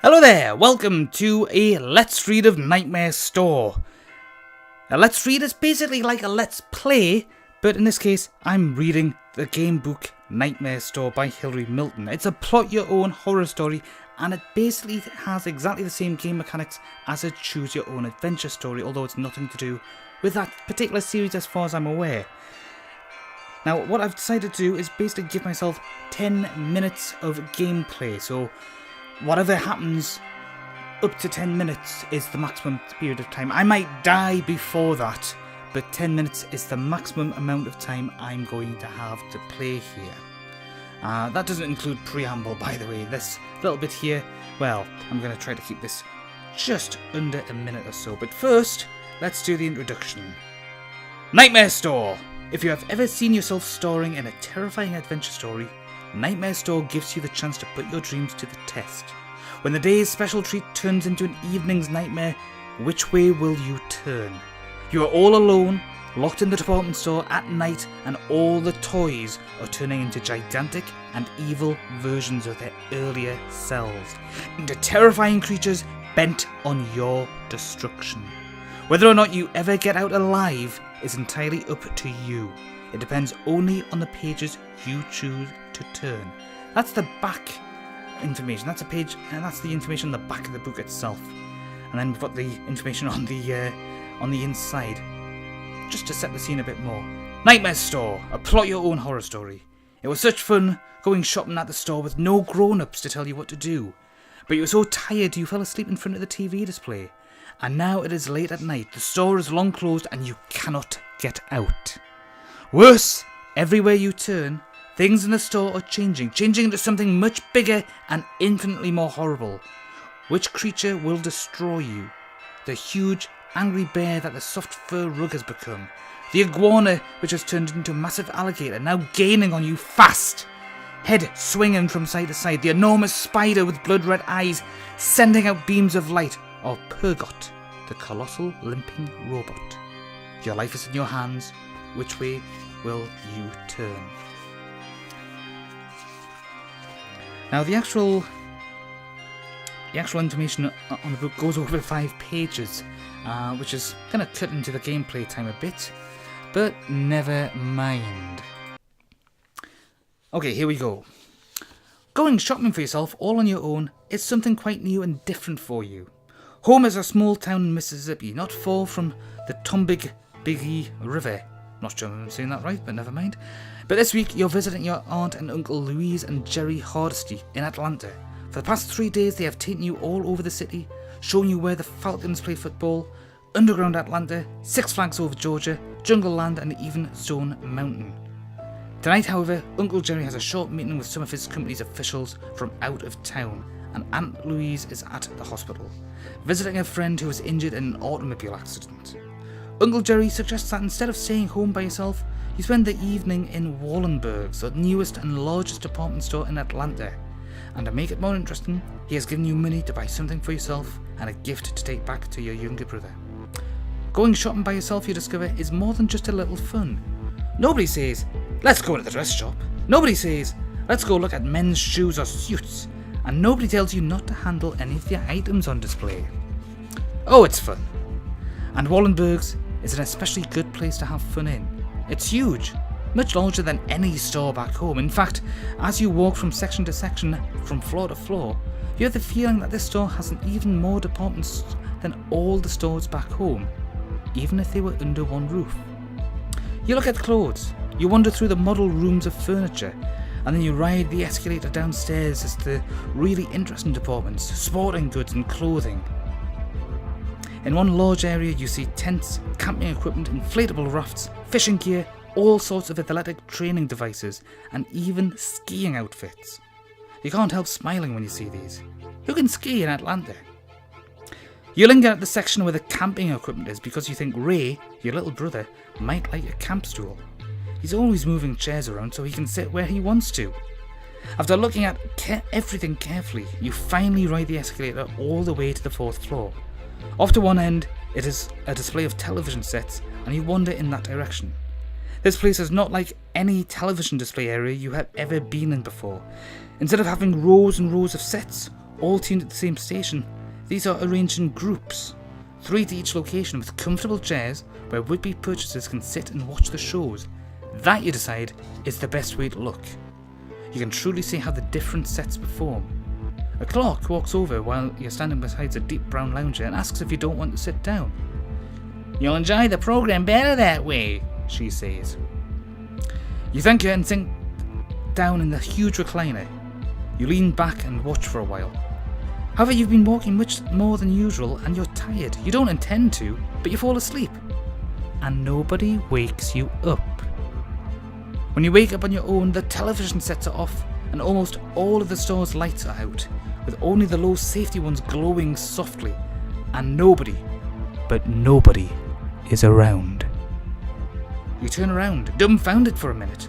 Hello there, welcome to a Let's Read of Nightmare Store. A Let's Read is basically like a Let's Play, but in this case, I'm reading the game book Nightmare Store by Hillary Milton. It's a plot-your-own horror story, and it basically has exactly the same game mechanics as a choose-your-own adventure story, although it's nothing to do with that particular series as far as I'm aware. Now, what I've decided to do is basically give myself 10 minutes of gameplay, so whatever happens up to 10 minutes is the maximum period of time. I might die before that, but 10 minutes is the maximum amount of time I'm going to have to play here. That doesn't include preamble, by the way. This little bit here, well, I'm going to try to keep this just under a minute or so. But first, let's do the introduction. Nightmare Store! If you have ever seen yourself storing in a terrifying adventure story, Nightmare Store gives you the chance to put your dreams to the test. When the day's special treat turns into an evening's nightmare, which way will you turn? You are all alone, locked in the department store at night, and all the toys are turning into gigantic and evil versions of their earlier selves, into terrifying creatures bent on your destruction. Whether or not you ever get out alive is entirely up to you. It depends only on the pages you choose to turn. That's the back information. That's a page, and that's the information on the back of the book itself. And then we've got the information on the inside, just to set the scene a bit more. Nightmare Store, a plot-your-own horror story. It was such fun going shopping at the store with no grown-ups to tell you what to do. But you were so tired you fell asleep in front of the TV display. And now it is late at night, the store is long closed, and you cannot get out. Worse, everywhere you turn, things in the store are changing into something much bigger and infinitely more horrible. Which creature will destroy you? The huge, angry bear that the soft fur rug has become. The iguana which has turned into a massive alligator, now gaining on you fast. Head swinging from side to side. The enormous spider with blood-red eyes sending out beams of light. Or Purgot, the colossal limping robot. Your life is in your hands. Which way will you turn? Now the actual information on the book goes over 5 pages, which is going to cut into the gameplay time a bit, but never mind. Okay, here we go. Going shopping for yourself all on your own is something quite new and different for you. Home is a small town in Mississippi, not far from the Tombigbee River. Not sure if I'm saying that right, but never mind. But this week, you're visiting your aunt and uncle Louise and Jerry Hardesty in Atlanta. For the past 3 days, they have taken you all over the city, showing you where the Falcons play football, Underground Atlanta, Six Flags Over Georgia, Jungle Land, and even Stone Mountain. Tonight, however, Uncle Jerry has a short meeting with some of his company's officials from out of town, and Aunt Louise is at the hospital, visiting a friend who was injured in an automobile accident. Uncle Jerry suggests that instead of staying home by yourself, you spend the evening in Wallenberg's, the newest and largest department store in Atlanta. And to make it more interesting, he has given you money to buy something for yourself and a gift to take back to your younger brother. Going shopping by yourself, you discover, is more than just a little fun. Nobody says, let's go to the dress shop. Nobody says, let's go look at men's shoes or suits. And nobody tells you not to handle any of the items on display. Oh, it's fun. And Wallenberg's is an especially good place to have fun in. It's huge, much larger than any store back home. In fact, as you walk from section to section, from floor to floor, you have the feeling that this store has even more departments than all the stores back home, even if they were under one roof. You look at clothes, you wander through the model rooms of furniture, and then you ride the escalator downstairs as the really interesting departments, sporting goods and clothing. In one large area you see tents, camping equipment, inflatable rafts, fishing gear, all sorts of athletic training devices, and even skiing outfits. You can't help smiling when you see these. Who can ski in Atlanta? You linger at the section where the camping equipment is because you think Ray, your little brother, might like a camp stool. He's always moving chairs around so he can sit where he wants to. After looking at everything carefully, you finally ride the escalator all the way to the 4th floor. Off to one end, it is a display of television sets, and you wander in that direction. This place is not like any television display area you have ever been in before. Instead of having rows and rows of sets, all tuned at the same station. These are arranged in groups, 3 to each location, with comfortable chairs where would-be purchasers can sit and watch the shows. That, you decide, is the best way to look. You can truly see how the different sets perform. A clerk walks over while you're standing beside a deep brown lounger and asks if you don't want to sit down. "You'll enjoy the programme better that way," she says. You thank her and sink down in the huge recliner. You lean back and watch for a while. However, you've been walking much more than usual and you're tired. You don't intend to, but you fall asleep. And nobody wakes you up. When you wake up on your own, the television sets are off and almost all of the store's lights are out, with only the low safety ones glowing softly. And nobody, but nobody, is around. You turn around, dumbfounded for a minute.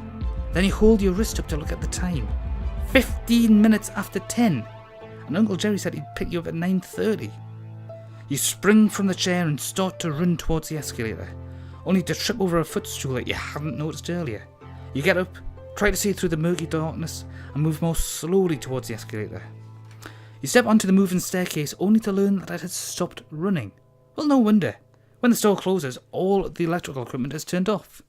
Then you hold your wrist up to look at the time. 15 minutes after 10. And Uncle Jerry said he'd pick you up at 9:30. You spring from the chair and start to run towards the escalator, only to trip over a footstool that you hadn't noticed earlier. You get up, try to see through the murky darkness, and move more slowly towards the escalator. You step onto the moving staircase only to learn that it has stopped running. Well, no wonder. When the store closes, all the electrical equipment is turned off.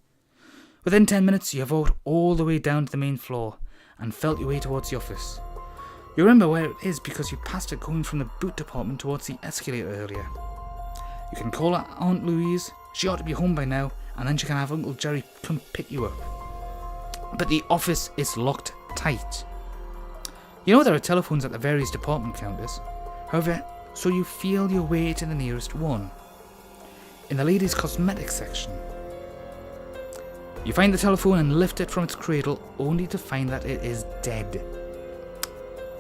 Within 10 minutes, you have walked all the way down to the main floor and felt your way towards the office. You remember where it is because you passed it going from the boot department towards the escalator earlier. You can call her Aunt Louise, she ought to be home by now, and then she can have Uncle Jerry come pick you up. But the office is locked tight. You know there are telephones at the various department counters, however, so you feel your way to the nearest one. In the ladies' cosmetics section. You find the telephone and lift it from its cradle, only to find that it is dead.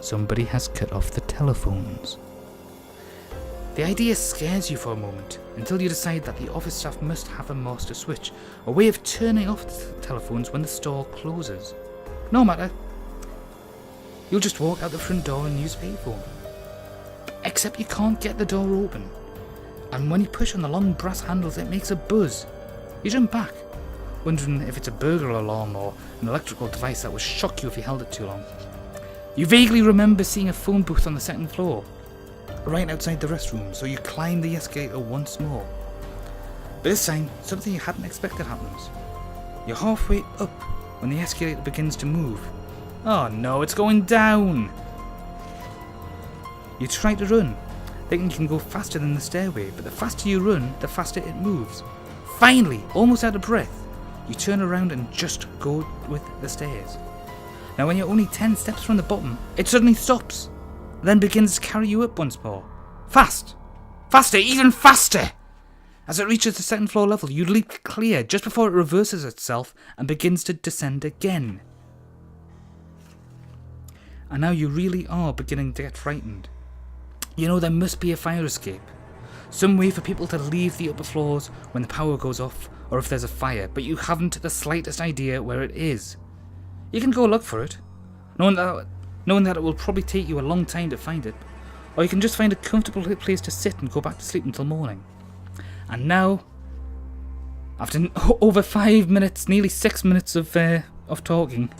Somebody has cut off the telephones. The idea scares you for a moment, until you decide that the office staff must have a master switch, a way of turning off the telephones when the store closes. No matter. You'll just walk out the front door and use payphone. Except you can't get the door open, and when you push on the long brass handles it makes a buzz. You jump back, wondering if it's a burglar alarm or an electrical device that would shock you if you held it too long. You vaguely remember seeing a phone booth on the second floor, right outside the restroom, so you climb the escalator once more. But this time, something you hadn't expected happens. You're halfway up when the escalator begins to move. Oh no, it's going down! You try to run, thinking you can go faster than the stairway, but the faster you run, the faster it moves. Finally, almost out of breath, you turn around and just go with the stairs. Now when you're only 10 steps from the bottom, it suddenly stops, then begins to carry you up once more. Fast! Faster! Even faster! As it reaches the second floor level, you leap clear just before it reverses itself and begins to descend again. And now you really are beginning to get frightened. You know there must be a fire escape. Some way for people to leave the upper floors when the power goes off or if there's a fire, but you haven't the slightest idea where it is. You can go look for it, knowing that it will probably take you a long time to find it, or you can just find a comfortable place to sit and go back to sleep until morning. And now, after over 5 minutes, nearly 6 minutes of talking,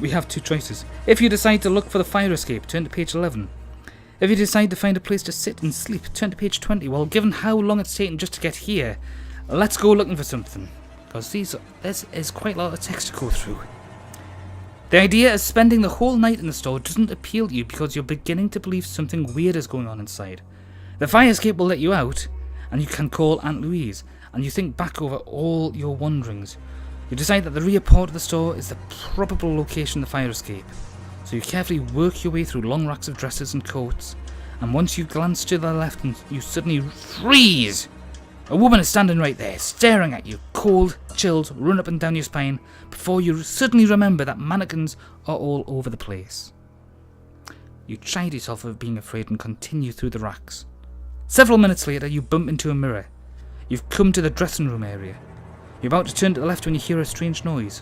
we have 2 choices. If you decide to look for the fire escape, turn to page 11. If you decide to find a place to sit and sleep, turn to page 20. Well, given how long it's taken just to get here, let's go looking for something, because this is quite a lot of text to go through. The idea of spending the whole night in the store doesn't appeal to you because you're beginning to believe something weird is going on inside. The fire escape will let you out, and you can call Aunt Louise, and you think back over all your wanderings. You decide that the rear part of the store is the probable location of the fire escape, so you carefully work your way through long racks of dresses and coats, and once you glance to the left and you suddenly freeze! A woman is standing right there, staring at you. Cold chills run up and down your spine before you suddenly remember that mannequins are all over the place. You chide yourself of being afraid and continue through the racks. Several minutes later, you bump into a mirror. You've come to the dressing room area. You're about to turn to the left when you hear a strange noise.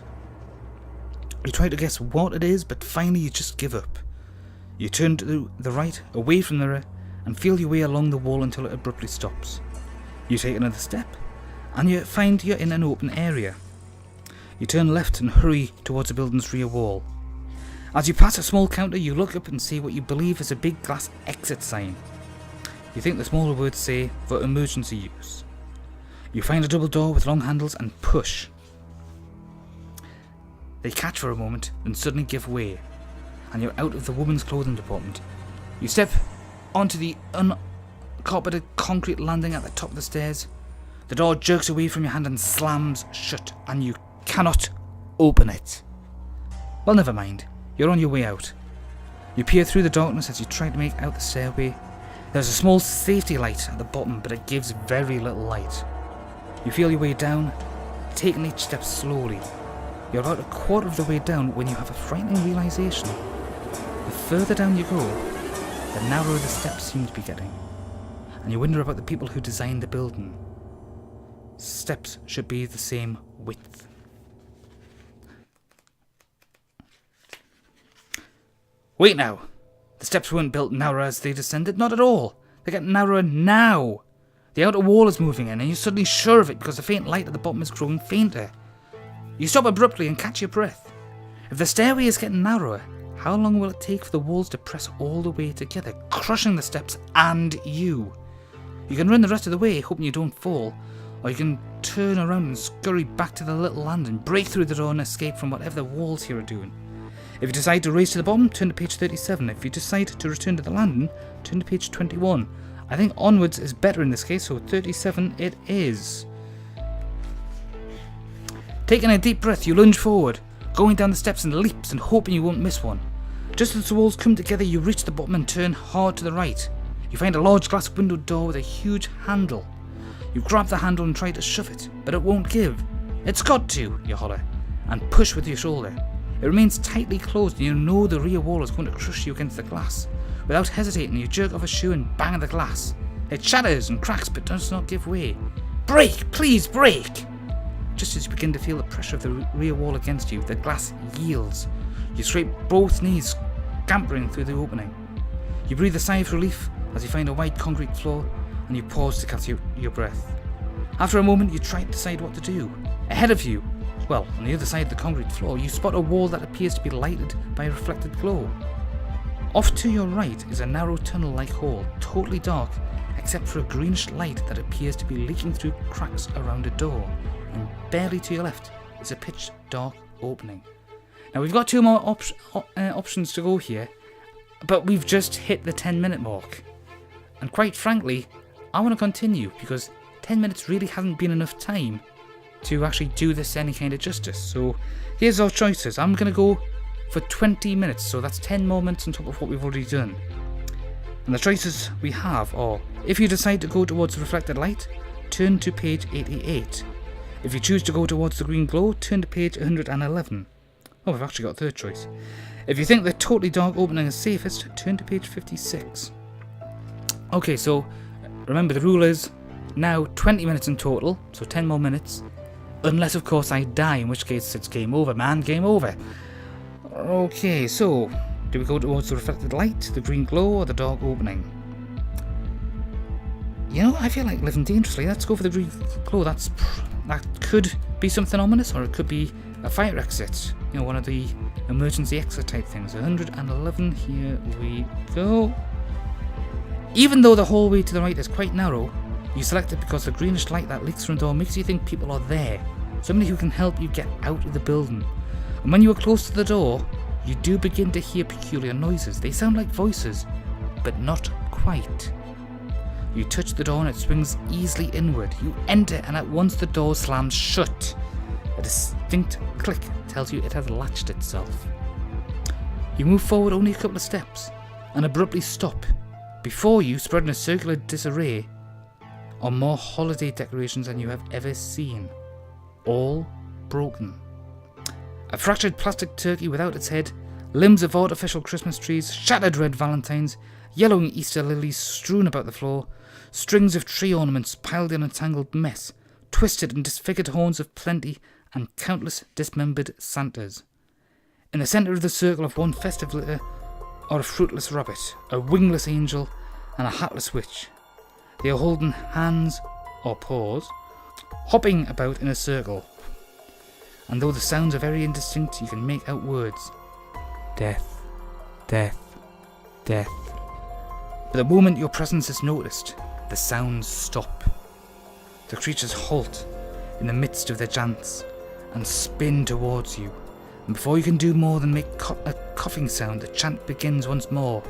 You try to guess what it is, but finally you just give up. You turn to the right, away from the mirror, and feel your way along the wall until it abruptly stops. You take another step, and you find you're in an open area. You turn left and hurry towards the building's rear wall. As you pass a small counter, you look up and see what you believe is a big glass exit sign. You think the smaller words say, for emergency use. You find a double door with long handles and push. They catch for a moment, then suddenly give way, and you're out of the women's clothing department. You step onto the uncarpeted concrete landing at the top of the stairs. The door jerks away from your hand and slams shut, and you cannot open it. Well, never mind. You're on your way out. You peer through the darkness as you try to make out the stairway. There's a small safety light at the bottom, but it gives very little light. You feel your way down, taking each step slowly. You're about a quarter of the way down when you have a frightening realization. The further down you go, the narrower the steps seem to be getting. And you wonder about the people who designed the building. Steps should be the same width. Wait now. The steps weren't built narrower as they descended, not at all. They get narrower now. The outer wall is moving in, and you're suddenly sure of it because the faint light at the bottom is growing fainter. You stop abruptly and catch your breath. If the stairway is getting narrower, how long will it take for the walls to press all the way together, crushing the steps and you? You can run the rest of the way, hoping you don't fall, or you can turn around and scurry back to the little landing, break through the door and escape from whatever the walls here are doing. If you decide to race to the bottom, turn to page 37. If you decide to return to the landing, turn to page 21. I think onwards is better in this case, so 37 it is. Taking a deep breath, you lunge forward, going down the steps in leaps and hoping you won't miss one. Just as the walls come together, you reach the bottom and turn hard to the right. You find a large glass window door with a huge handle. You grab the handle and try to shove it, but it won't give. It's got to, you holler, and push with your shoulder. It remains tightly closed and you know the rear wall is going to crush you against the glass. Without hesitating, you jerk off a shoe and bang at the glass. It shatters and cracks but does not give way. Break! Please break! Just as you begin to feel the pressure of the rear wall against you, the glass yields. You scrape both knees, scampering through the opening. You breathe a sigh of relief as you find a white concrete floor and you pause to catch your breath. After a moment, you try to decide what to do. Ahead of you, well, on the other side of the concrete floor, you spot a wall that appears to be lighted by a reflected glow. Off to your right is a narrow tunnel-like hall, totally dark, except for a greenish light that appears to be leaking through cracks around a door, and barely to your left is a pitch-dark opening. Now we've got two more options to go here, but we've just hit the 10-minute mark. And quite frankly, I want to continue, because 10 minutes really hasn't been enough time to actually do this any kind of justice. So here's our choices. I'm going to go for 20 minutes, so that's 10 more minutes on top of what we've already done. And the choices we have are, if you decide to go towards the reflected light, turn to page 88. If you choose to go towards the green glow, turn to page 111. Oh, we've actually got a third choice. If you think the totally dark opening is safest, turn to page 56. Okay, so remember the rule is now 20 minutes in total, so 10 more minutes. Unless, of course, I die, in which case it's game over, man, game over. Okay, so do we go towards the reflected light, the green glow, or the dark opening? You know, I feel like living dangerously. Let's go for the green glow. That could be something ominous, or it could be a fire exit. You know, one of the emergency exit type things. 111, here we go. Even though the hallway to the right is quite narrow, you select it because the greenish light that leaks from the door makes you think people are there. Somebody who can help you get out of the building. And when you are close to the door, you do begin to hear peculiar noises. They sound like voices, but not quite. You touch the door and it swings easily inward. You enter and at once the door slams shut. A distinct click tells you it has latched itself. You move forward only a couple of steps and abruptly stop. Before you, spread in a circular disarray, are more holiday decorations than you have ever seen. All broken. A fractured plastic turkey without its head, limbs of artificial Christmas trees, shattered red valentines, yellowing Easter lilies strewn about the floor, strings of tree ornaments piled in a tangled mess, twisted and disfigured horns of plenty, and countless dismembered Santas. In the centre of the circle of one festive litter are a fruitless rabbit, a wingless angel, and a hatless witch. They are holding hands or paws, hopping about in a circle. And though the sounds are very indistinct, you can make out words. death, death, death. But the moment your presence is noticed, the sounds stop. The creatures halt in the midst of their chants and spin towards you. And before you can do more than make a coughing sound, the chant begins once more.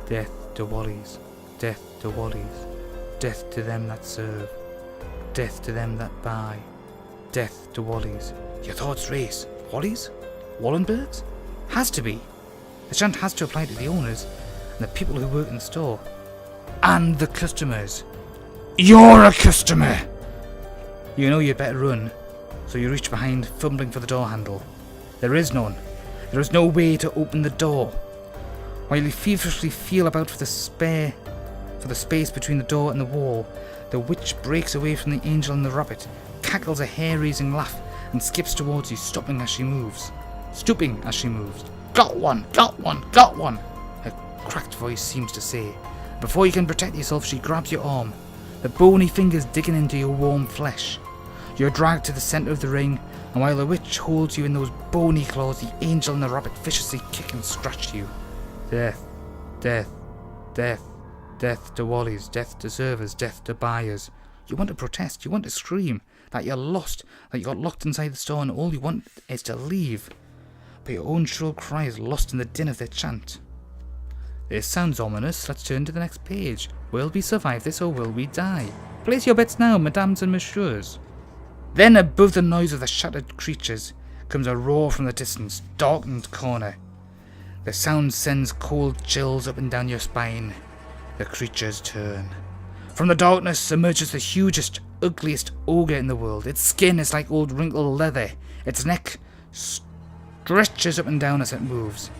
Death to Wallies, death to Wallies, death to them that serve, death to them that buy, death to Wallies. Your thoughts race. Wallies? Wallenbergs? Has to be. The chant has to apply to the owners and the people who work in the store. And the customers. You're a customer! You know you'd better run, so you reach behind, fumbling for the door handle. There is none. There is no way to open the door. While you feverishly feel about for the space between the door and the wall, the witch breaks away from the angel and the rabbit, cackles a hair-raising laugh, and skips towards you, stopping as she moves. Stooping as she moves. Got one! Got one! Got one! Her cracked voice seems to say. Before you can protect yourself, she grabs your arm, the bony fingers digging into your warm flesh. You're dragged to the centre of the ring, and while the witch holds you in those bony claws, the angel and the rabbit viciously kick and scratch you. Death, death, death, death to Wallies, death to servers, death to buyers. You want to protest, you want to scream, that you're lost, that you got locked inside the store and all you want is to leave. But your own shrill cry is lost in the din of their chant. This sounds ominous. Let's turn to the next page. Will we survive this or will we die? Place your bets now, mesdames and messieurs. Then above the noise of the shattered creatures comes a roar from the distance, darkened corner. The sound sends cold chills up and down your spine. The creatures turn. From the darkness emerges the hugest, ugliest ogre in the world. Its skin is like old wrinkled leather. Its neck stretches up and down as it moves.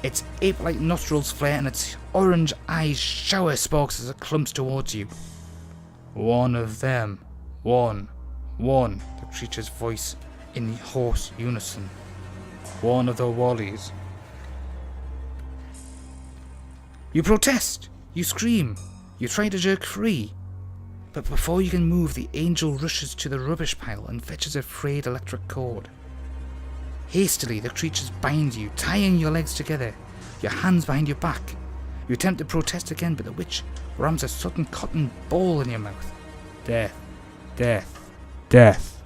Its ape-like nostrils flare and its orange eyes shower sparks as it clumps towards you. One of them. One. The creature's voice in hoarse unison. One of the Wallies. You protest. You scream. You try to jerk free. But before you can move, the angel rushes to the rubbish pile and fetches a frayed electric cord. Hastily, the creatures bind you, tying your legs together, your hands behind your back. You attempt to protest again, but the witch rams a sudden cotton ball in your mouth. Death, death, death.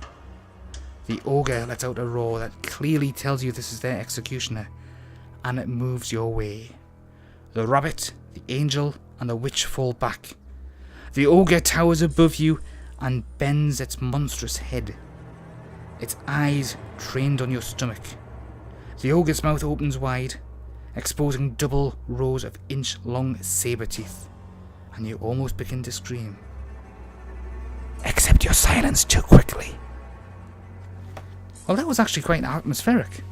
The ogre lets out a roar that clearly tells you this is their executioner, and it moves your way. The rabbit, the angel, and the witch fall back. The ogre towers above you and bends its monstrous head, its eyes trained on your stomach. The ogre's mouth opens wide, exposing double rows of inch-long saber teeth, and you almost begin to scream. Accept your silence too quickly. Well, that was actually quite atmospheric.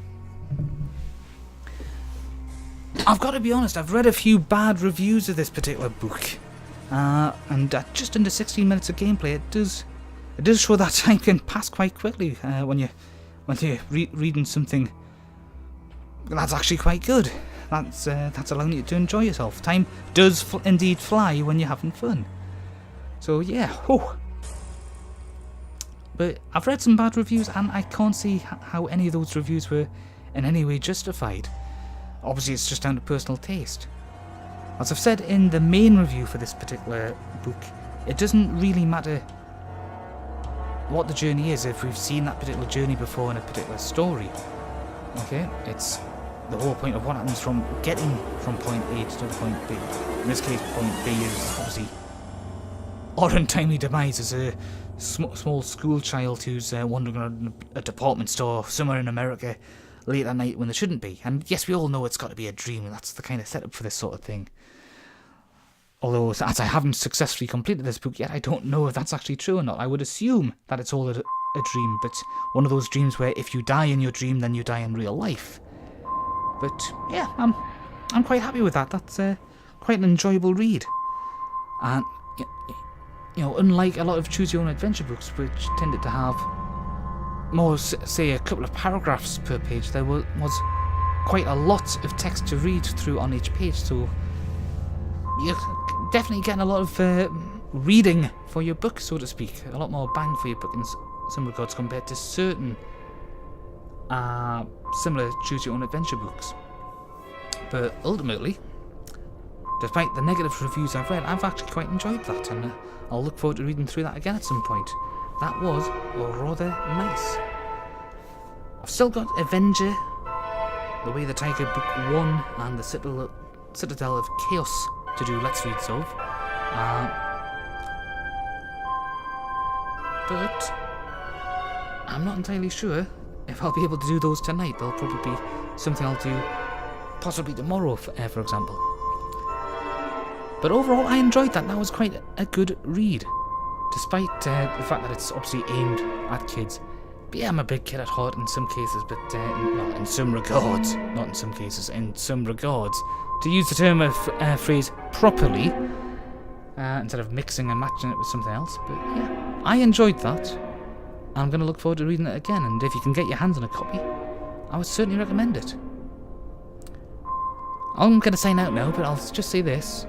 I've got to be honest, I've read a few bad reviews of this particular book, and at just under 16 minutes of gameplay, it does show that time can pass quite quickly when you're reading something that's actually quite good. That's allowing you to enjoy yourself. Time does indeed fly when you're having fun. So yeah, But I've read some bad reviews, and I can't see how any of those reviews were in any way justified. Obviously, it's just down to personal taste. As I've said in the main review for this particular book, it doesn't really matter what the journey is if we've seen that particular journey before in a particular story. Okay? It's the whole point of what happens from getting from point A to point B. In this case, point B is obviously our untimely demise as a small school child who's wandering around a department store somewhere in America late at night when there shouldn't be. And yes, we all know it's got to be a dream, and that's the kind of setup for this sort of thing. Although, as I haven't successfully completed this book yet, I don't know if that's actually true or not. I would assume that it's all a dream, but one of those dreams where if you die in your dream, then you die in real life. But yeah, I'm quite happy with that. That's quite an enjoyable read. And you know, unlike a lot of choose your own adventure books, which tended to have more, say, a couple of paragraphs per page, there was quite a lot of text to read through on each page, so you're definitely getting a lot of reading for your book, so to speak. A lot more bang for your book in some regards compared to certain similar choose your own adventure books. But ultimately, despite the negative reviews I've read, I've actually quite enjoyed that, and I'll look forward to reading through that again at some point. That was rather nice. I've still got Avenger, The Way the Tiger Book 1, and the Citadel of Chaos to do Let's Reads of. But I'm not entirely sure if I'll be able to do those tonight. They'll probably be something I'll do possibly tomorrow, for example. But overall, I enjoyed that. That was quite a good read, despite the fact that it's obviously aimed at kids. But yeah, I'm a big kid at heart in some cases, but well, in some regards, not in some cases, in some regards, to use the term of phrase properly, instead of mixing and matching it with something else. But yeah, I enjoyed that. I'm going to look forward to reading it again, and if you can get your hands on a copy, I would certainly recommend it. I'm going to sign out now, but I'll just say this.